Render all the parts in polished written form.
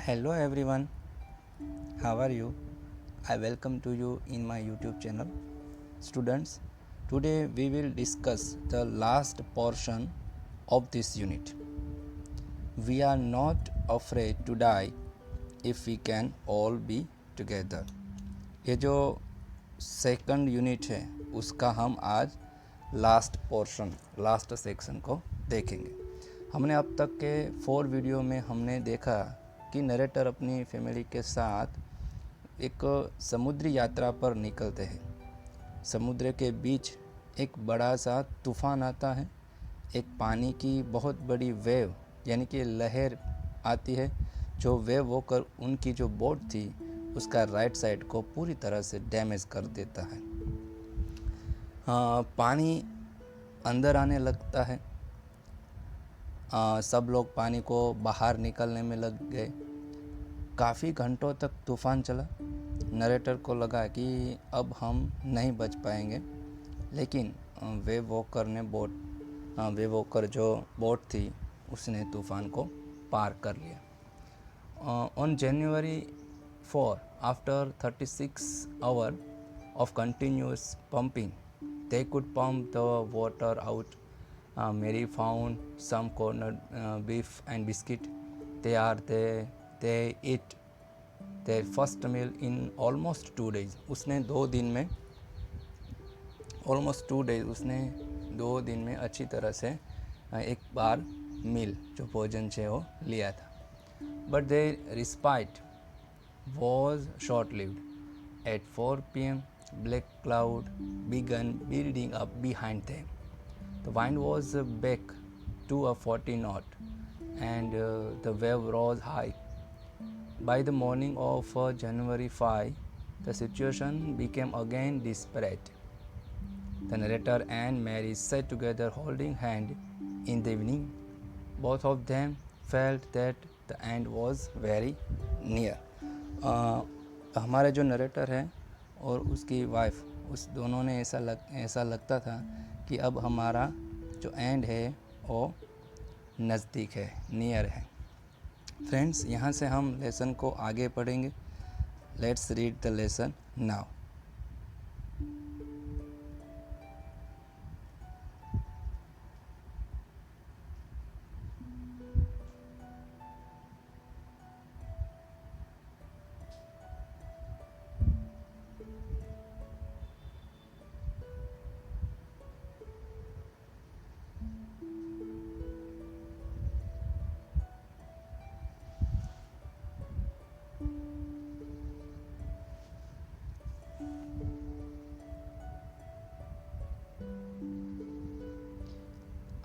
Hello everyone, how are you? I welcome to you in my YouTube channel. Students, today we will discuss the last portion of this unit. We are not afraid to die if we can all be together. ये जो second unit है उसका हम आज last section को देखेंगे। हमने अब तक के 4 वीडियो में हमने देखा कि नरेटर अपनी फैमिली के साथ एक समुद्री यात्रा पर निकलते हैं। समुद्र के बीच एक बड़ा सा तूफ़ान आता है, एक पानी की बहुत बड़ी वेव यानी कि लहर आती है जो वेव होकर उनकी जो बोट थी उसका राइट साइड को पूरी तरह से डैमेज कर देता है। पानी अंदर आने लगता है। सब लोग पानी को बाहर निकलने में लग गए। काफ़ी घंटों तक तूफ़ान चला। नरेटर को लगा कि अब हम नहीं बच पाएंगे, लेकिन वेव वॉकर जो बोट थी उसने तूफ़ान को पार कर लिया। On January 4, after 36 hours of continuous pumping, they could pump the water out. Mary found some corned beef and biscuit. They ate their first meal in almost 2 days. उसने 2 दिन में अच्छी तरह से एक बार मील जो भोजन है वो लिया था। But their respite was short-lived. At 4 p.m., black cloud began building up behind them. The wind was back to a 40 knot, and the wave rose high. By the morning of January 5, the situation became again desperate. The narrator and Mary sat together holding hands in the evening. Both of them felt that the end was very near. हमारे जो narrator है और उसकी wife, उस दोनों ने ऐसा लगता था कि अब हमारा जो एंड है वो नज़दीक है, नियर है। फ्रेंड्स, यहाँ से हम लेसन को आगे पढ़ेंगे। Let's read the lesson now.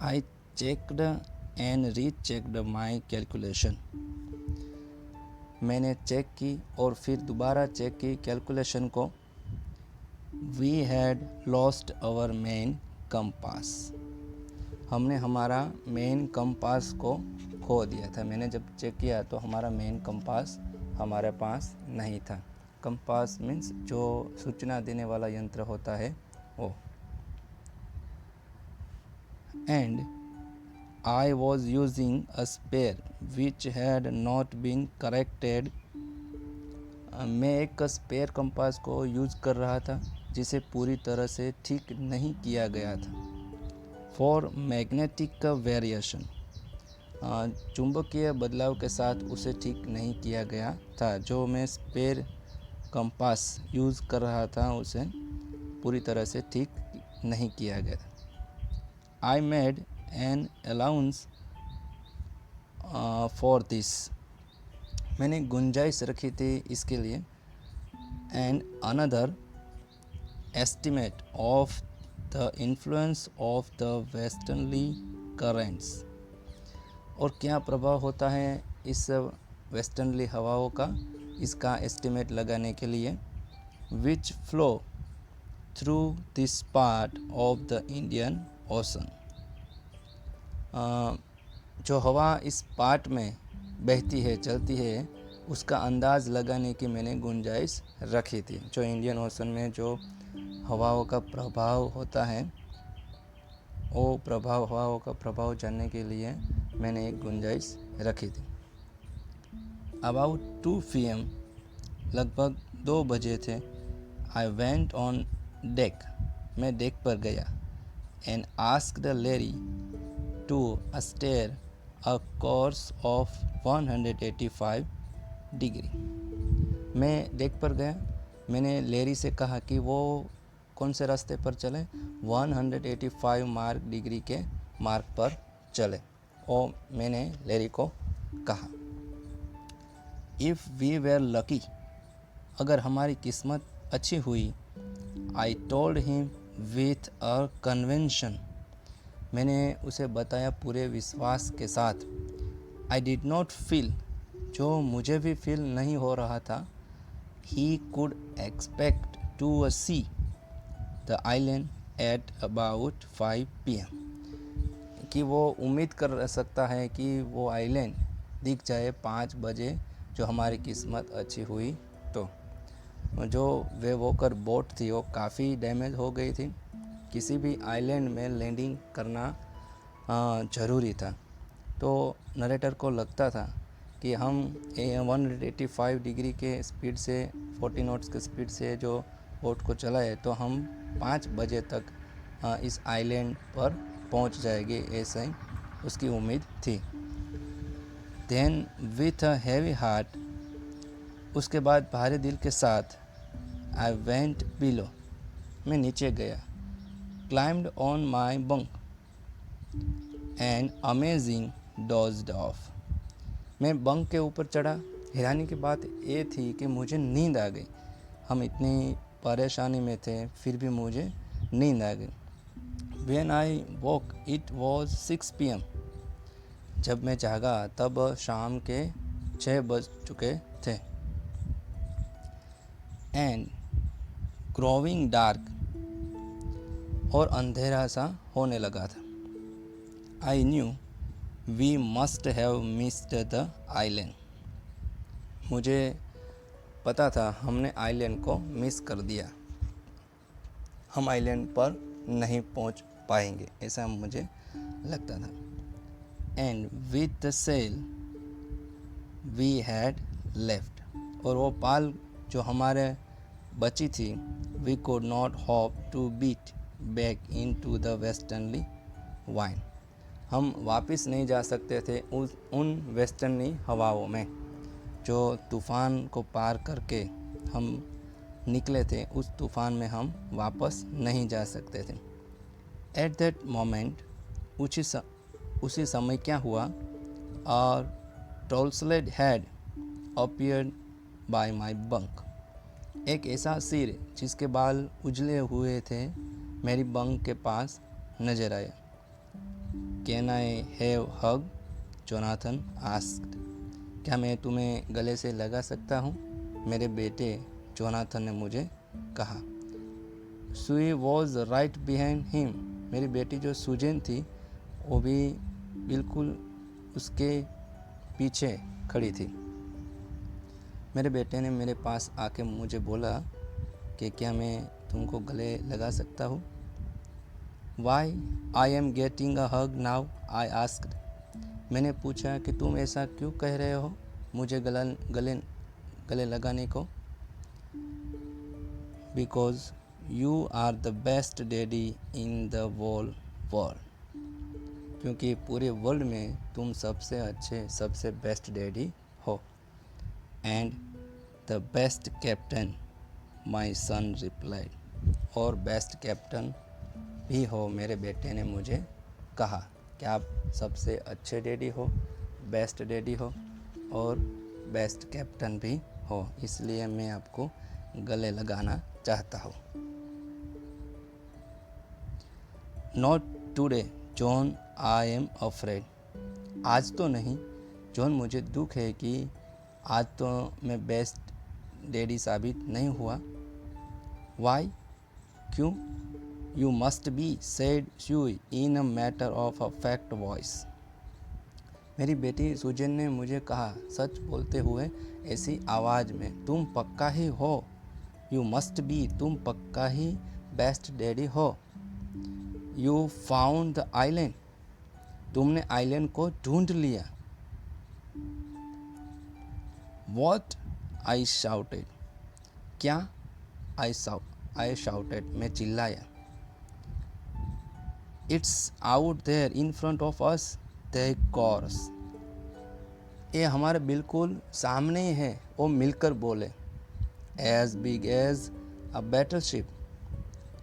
I checked and rechecked my calculation. मैंने चेक की और फिर दोबारा चेक की कैलकुलेशन को। We had lost our main compass. हमने हमारा मेन कंपास को खो दिया था। मैंने जब चेक किया तो हमारा मेन कंपास हमारे पास नहीं था। कंपास मीन्स जो सूचना देने वाला यंत्र होता है वो। And I was using a spare which had not been corrected. मैं एक स्पेयर कंपास को यूज़ कर रहा था जिसे पूरी तरह से ठीक नहीं किया गया था। फॉर मैग्नेटिक वेरिएशन, चुंबकीय बदलाव के साथ उसे ठीक नहीं किया गया था। जो मैं स्पेयर कंपास यूज़ कर रहा था उसे पूरी तरह से ठीक नहीं किया गया था। I made an allowance for this. मैंने गुंजाइश रखी थी इसके लिए। And another estimate of the influence of the westerly currents. और क्या प्रभाव होता है इस वेस्टर्नली हवाओं का, इसका एस्टिमेट लगाने के लिए। Which flow through this part of the Indian Ocean. जो हवा इस पार्ट में बहती है, चलती है, उसका अंदाज़ लगाने की मैंने गुंजाइश रखी थी। जो इंडियन ओशन में जो हवाओं का प्रभाव होता है वो हवाओं का प्रभाव जानने के लिए मैंने एक गुंजाइश रखी थी। अबाउट 2 PM, लगभग 2 बजे थे, आई वेंट ऑन डेक, मैं डेक पर गया, and asked Larry to steer a course of 185 degree. मैं डेक पर गया, मैंने लेरी से कहा कि वो कौन से रास्ते पर चले, 185 मार्क डिग्री के मार्क पर चले। और मैंने लेरी को कहा, इफ़ वी वेर लकी, अगर हमारी किस्मत अच्छी हुई, I told him with a convention, मैंने उसे बताया पूरे विश्वास के साथ, आई डिड नॉट फील, जो मुझे भी फील नहीं हो रहा था, he could expect to see the island at about 5 PM, कि वो उम्मीद कर सकता है कि वो आइलैंड दिख जाए 5 बजे, जो हमारी किस्मत अच्छी हुई तो। जो वे वॉकर बोट थी वो काफ़ी डैमेज हो गई थी, किसी भी आइलैंड में लैंडिंग करना ज़रूरी था। तो नरेटर को लगता था कि हम 185 डिग्री के स्पीड से 40 नॉट्स के स्पीड से जो बोट को चलाए तो हम 5 बजे तक इस आइलैंड पर पहुंच जाएंगे, ऐसा ही उसकी उम्मीद थी। Then with a heavy heart, उसके बाद भारी दिल के साथ, आई वेंट बिलो, मैं नीचे गया, climbed on my bunk and amazing dozed of, मैं बंक के ऊपर चढ़ा। हैरानी की बात ये थी कि मुझे नींद आ गई, हम इतनी परेशानी में थे फिर भी मुझे नींद आ गई। When I woke it was 6 PM, जब मैं जागा तब शाम के 6 बज चुके थे। एंड ग्रोविंग डार्क, और अंधेरा सा होने लगा था। I knew we must have missed the island, मुझे पता था हमने आइलैंड को मिस कर दिया, हम आइलैंड पर नहीं पहुंच पाएंगे, ऐसा मुझे लगता था। And with the sail we had left, और वो पाल जो हमारे बची थी, we could not hope to beat back into the westerly wind, हम वापस नहीं जा सकते थे उन वेस्टर्नी हवाओं में, जो तूफ़ान को पार करके हम निकले थे, उस तूफ़ान में हम वापस नहीं जा सकते थे। एट दैट मोमेंट, उसी समय क्या हुआ, और टोल्सलेड had appeared by my bunk, एक ऐसा सिर जिसके बाल उजले हुए थे मेरी बंक के पास नजर आया। Can I have hug, Jonathan asked, क्या मैं तुम्हें गले से लगा सकता हूँ, मेरे बेटे जोनाथन ने मुझे कहा। सुई वॉज राइट बिहाइंड हिम, मेरी बेटी जो सुजैन थी वो भी बिल्कुल उसके पीछे खड़ी थी। मेरे बेटे ने मेरे पास आके मुझे बोला कि क्या मैं तुमको गले लगा सकता हूँ। Why am I getting a hug now, I asked, मैंने पूछा कि तुम ऐसा क्यों कह रहे हो मुझे गले लगाने को। Because you are the best daddy in the world, क्योंकि पूरे वर्ल्ड में तुम सबसे अच्छे सबसे बेस्ट डैडी हो। And the best captain, my son replied, और बेस्ट कैप्टन भी हो, मेरे बेटे ने मुझे कहा कि आप सबसे अच्छे डैडी हो, बेस्ट डैडी हो और बेस्ट कैप्टन भी हो, इसलिए मैं आपको गले लगाना चाहता हूँ। Not today John, I am afraid, आज तो नहीं जॉन, मुझे दुख है कि आज तो मैं बेस्ट डैडी साबित नहीं हुआ। वाई, क्यों। You must be, said Sue in a matter of a fact voice, मेरी बेटी सुजैन ने मुझे कहा सच बोलते हुए ऐसी आवाज़ में, तुम पक्का ही हो। यू मस्ट बी, तुम पक्का ही बेस्ट डैडी हो। यू फाउंड द आइलैंड, तुमने आइलैंड को ढूंढ लिया। वॉट आई शाउटेड, क्या आई शाउटेड, मैं चिल्लाया। It's out there in front of us, they chorused, ये हमारे बिल्कुल सामने ही है, वो मिलकर बोले। As big as a battleship,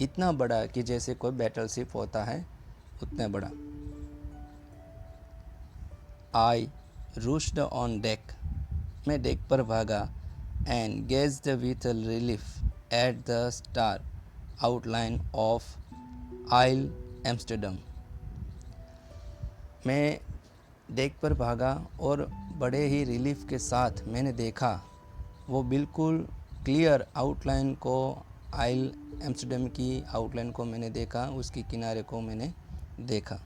इतना बड़ा कि जैसे कोई बैटलशिप होता है उतना बड़ा। आई रूश्ड ऑन डेक, मैं डेक पर भागा। And gazed with relief at the star outline of isle Amsterdam, मैं डेक पर भागा और बड़े ही रिलीफ के साथ मैंने देखा वो बिल्कुल क्लियर आउटलाइन को, आइल एम्स्टर्डम की आउटलाइन को मैंने देखा, उसकी किनारे को मैंने देखा।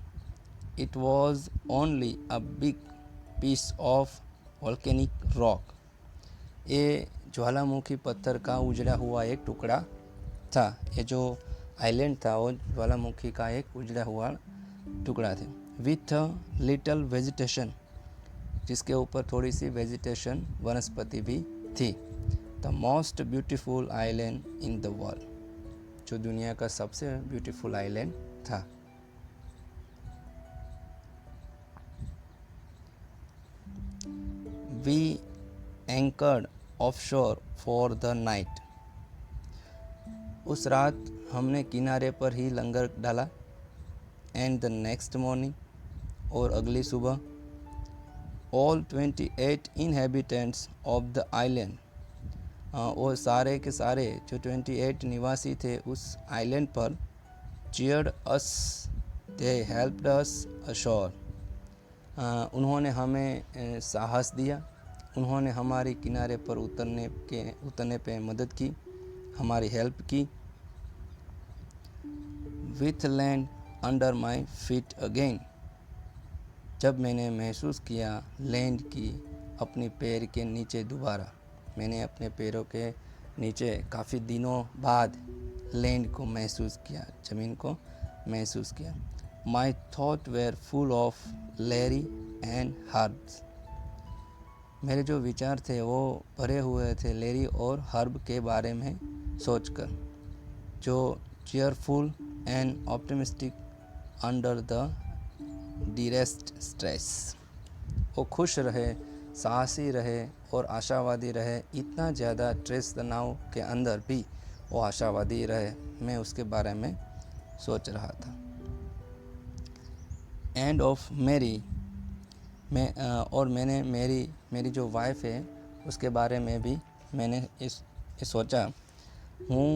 It was only a big piece of volcanic rock, ये ज्वालामुखी पत्थर का उजड़ा हुआ एक टुकड़ा था। ये जो आइलैंड था वो ज्वालामुखी का एक उजड़ा हुआ टुकड़ा था। विथ अ लिटल वेजिटेशन, जिसके ऊपर थोड़ी सी वेजिटेशन वनस्पति भी थी। The most beautiful island in the world, जो दुनिया का सबसे ब्यूटीफुल आइलैंड था। We anchored offshore for the night, उस रात हमने किनारे पर ही लंगर डाला। एंड द नेक्स्ट मॉर्निंग, और अगली सुबह, all 28 inhabitants of the island, और सारे के सारे जो 28 निवासी थे उस आइलैंड पर, चीयर्ड अस, दे हेल्प्ड अस अशोर, उन्होंने हमें साहस दिया, उन्होंने हमारी किनारे पर उतरने पे मदद की, हमारी हेल्प की। With land under my feet again, जब मैंने महसूस किया लैंड की अपनी पैर के नीचे दोबारा, मैंने अपने पैरों के नीचे काफ़ी दिनों बाद लैंड को महसूस किया, ज़मीन को महसूस किया। My thought were full of leery and herbs, मेरे जो विचार थे वो भरे हुए थे लेरी और हर्ब के बारे में सोचकर, जो cheerful and optimistic under the direst stress, वो खुश रहे, साहसी रहे और आशावादी रहे, इतना ज़्यादा स्ट्रेस तनाव के अंदर भी वो आशावादी रहे, मैं उसके बारे में सोच रहा था। एंड ऑफ मेरी, और मैंने मेरी जो वाइफ है उसके बारे में भी मैंने इस सोचा। Who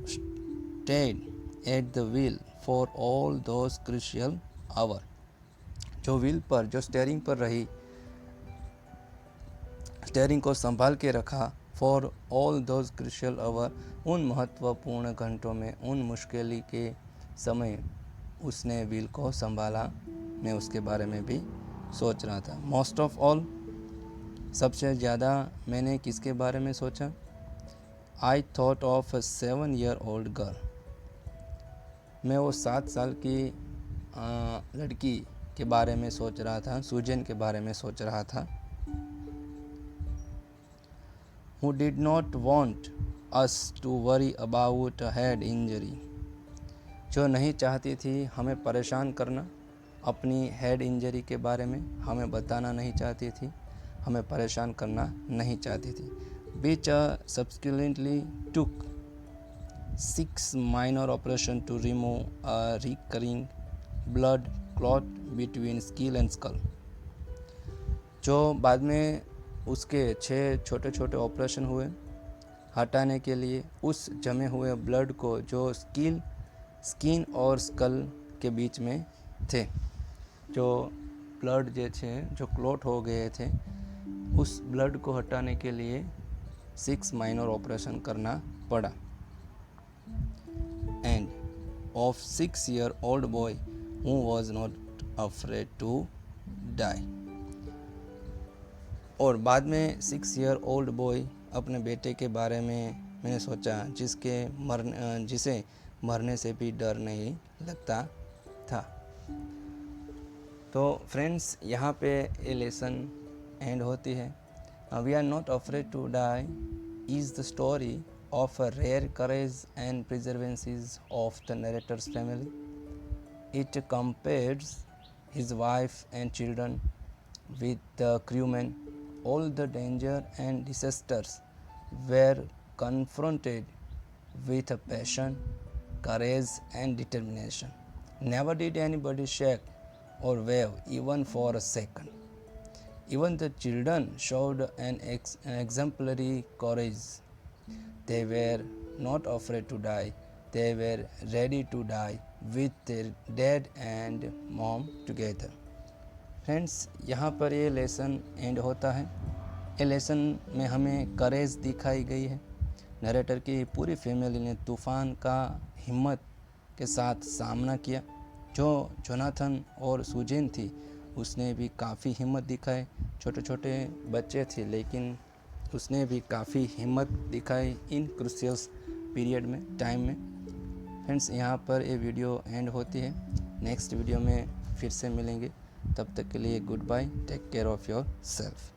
stayed at the wheel for all those crucial hour, जो व्हील पर, जो स्टीयरिंग पर रही, स्टीयरिंग को संभाल के रखा, for all those crucial hour, उन महत्वपूर्ण घंटों में, उन मुश्किल के समय उसने व्हील को संभाला, मैं उसके बारे में भी सोच रहा था। मोस्ट ऑफ ऑल, सबसे ज़्यादा मैंने किसके बारे में सोचा? I thought of a 7-year-old girl, मैं वो 7 साल की लड़की के बारे में सोच रहा था, सुजन के बारे में सोच रहा था। Who did not want us to worry about a head injury, जो नहीं चाहती थी हमें परेशान करना अपनी हेड इंजरी के बारे में, हमें बताना नहीं चाहती थी, हमें परेशान करना नहीं चाहती थी। Which subsequently took 6 minor operations to remove a recurring blood clot between skull and skull, जो बाद में उसके 6 छोटे छोटे ऑपरेशन हुए हटाने के लिए उस जमे हुए ब्लड को जो स्किन और स्कल के बीच में थे, जो ब्लड जो क्लॉट हो गए थे, उस ब्लड को हटाने के लिए 6 माइनर ऑपरेशन करना पड़ा। End of 6-year-old boy who was not afraid to die, और बाद में 6-year-old बॉय, अपने बेटे के बारे में मैंने सोचा जिसे मरने से भी डर नहीं लगता था। तो फ्रेंड्स, यहाँ पे ये लेसन एंड होती है। We Are Not Afraid to Die is the story of a rare courage and perseverance of the narrator's family. It compares his wife and children with the crewmen. All the danger and disasters were confronted with a passion, courage, and determination. Never did anybody shake or wave even for a second. Even the children showed an exemplary courage. They were not afraid to die. They were ready to die with their dad and mom together. Friends, यहाँ पर ये lesson and होता है। ये lesson में हमें करेज दिखाई गई है। नरेटर की पूरी फैमिली ने तूफ़ान का हिम्मत के साथ सामना किया। जो जोनाथन और सुजैन थी उसने भी काफ़ी हिम्मत दिखाई। छोटे छोटे बच्चे थे लेकिन उसने भी काफ़ी हिम्मत दिखाई इन क्रूशियल पीरियड में, टाइम में। फ्रेंड्स, यहाँ पर ये वीडियो एंड होती है। नेक्स्ट वीडियो में फिर से मिलेंगे। तब तक के लिए goodbye, take care of your self.